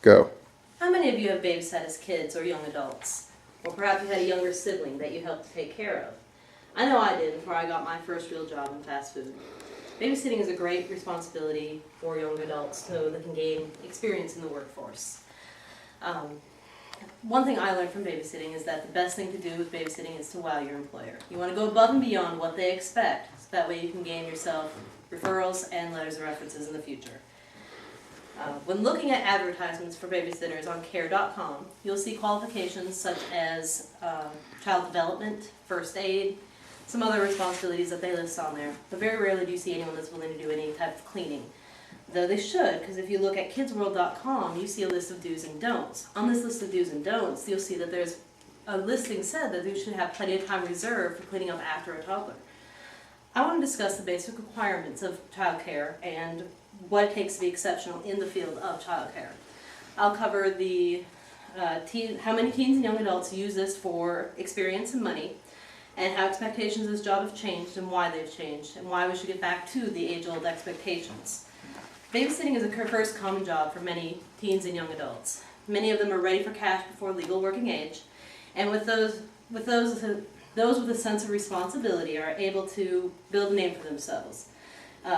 Go. How many of you have babysat as kids or young adults? Or perhaps you had a younger sibling that you helped to take care of. I know I did before I got my first real job in fast food. Babysitting is a great responsibility for young adults so they can gain experience in the workforce. One thing I learned from babysitting is that the best thing to do with babysitting is to wow your employer. You want to go above and beyond what they expect, so that way you can gain yourself referrals and letters of references in the future. When looking at advertisements for babysitters on care.com, you'll see qualifications such as child development, first aid, some other responsibilities that they list on there, but very rarely do you see anyone that's willing to do any type of cleaning. Though they should, because if you look at kidsworld.com, you see a list of do's and don'ts. On this list of do's and don'ts, you'll see that there's a listing said that you should have plenty of time reserved for cleaning up after a toddler. I want to discuss the basic requirements of childcare and what it takes to be exceptional in the field of childcare. I'll cover the how many teens and young adults use this for experience and money, and how expectations of this job have changed and why they've changed, and why we should get back to the age-old expectations. Babysitting is a first common job for many teens and young adults. Many of them are ready for cash before legal working age, and those with a sense of responsibility are able to build a name for themselves.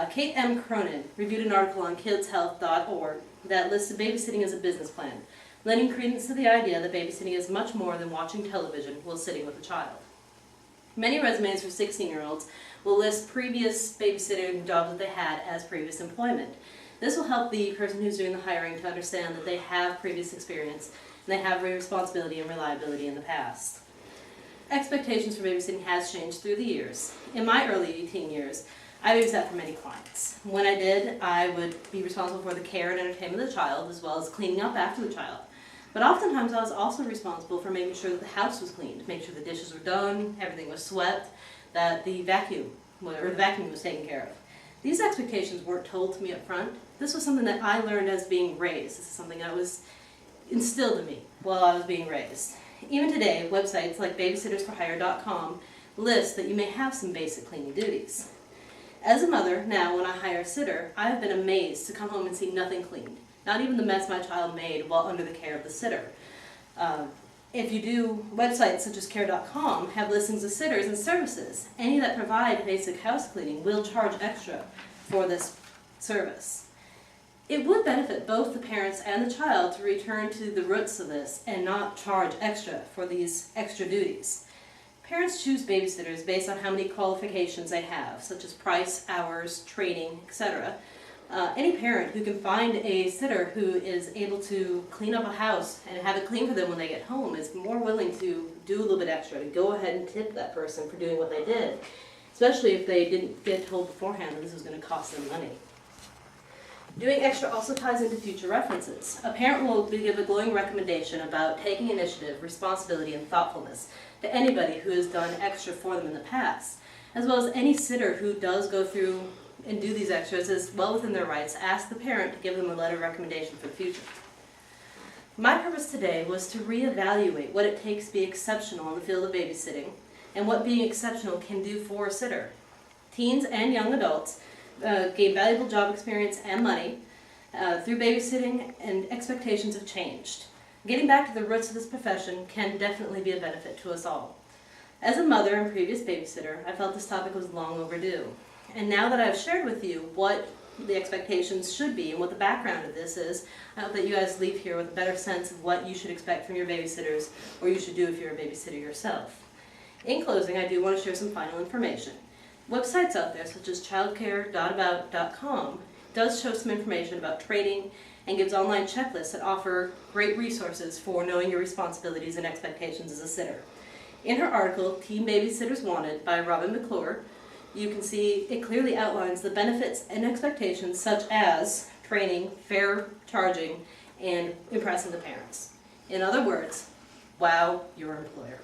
Kate M. Cronin reviewed an article on kidshealth.org that listed babysitting as a business plan, lending credence to the idea that babysitting is much more than watching television while sitting with a child. Many resumes for 16-year-olds will list previous babysitting jobs that they had as previous employment. This will help the person who's doing the hiring to understand that they have previous experience and they have responsibility and reliability in the past. Expectations for babysitting has changed through the years. In my early teen years, I babysat for many clients. When I did, I would be responsible for the care and entertainment of the child as well as cleaning up after the child. But oftentimes I was also responsible for making sure that the house was cleaned, make sure the dishes were done, everything was swept, that the vacuum was taken care of. These expectations weren't told to me up front. This was something that I learned as being raised. This is something that was instilled in me while I was being raised. Even today, websites like babysittersforhire.com list that you may have some basic cleaning duties. As a mother, now when I hire a sitter, I have been amazed to come home and see nothing cleaned. Not even the mess my child made while under the care of the sitter. If you do, websites such as care.com have listings of sitters and services. Any that provide basic house cleaning will charge extra for this service. It would benefit both the parents and the child to return to the roots of this and not charge extra for these extra duties. Parents choose babysitters based on how many qualifications they have, such as price, hours, training, etc. Any parent who can find a sitter who is able to clean up a house and have it clean for them when they get home is more willing to do a little bit extra, to go ahead and tip that person for doing what they did, especially if they didn't get told beforehand that this was going to cost them money. Doing extra also ties into future references. A parent will give a glowing recommendation about taking initiative, responsibility, and thoughtfulness to anybody who has done extra for them in the past, as well as any sitter who does go through and do these extras is well within their rights. Ask the parent to give them a letter of recommendation for the future. My purpose today was to reevaluate what it takes to be exceptional in the field of babysitting and what being exceptional can do for a sitter. Teens and young adults gain valuable job experience and money through babysitting, and expectations have changed. Getting back to the roots of this profession can definitely be a benefit to us all. As a mother and previous babysitter, I felt this topic was long overdue. And now that I've shared with you what the expectations should be and what the background of this is, I hope that you guys leave here with a better sense of what you should expect from your babysitters, or you should do if you're a babysitter yourself. In closing, I do want to share some final information. Websites out there such as childcare.about.com does show some information about training and gives online checklists that offer great resources for knowing your responsibilities and expectations as a sitter. In her article, Teen Babysitters Wanted by Robin McClure, you can see it clearly outlines the benefits and expectations such as training, fair charging, and impressing the parents. In other words, wow your employer.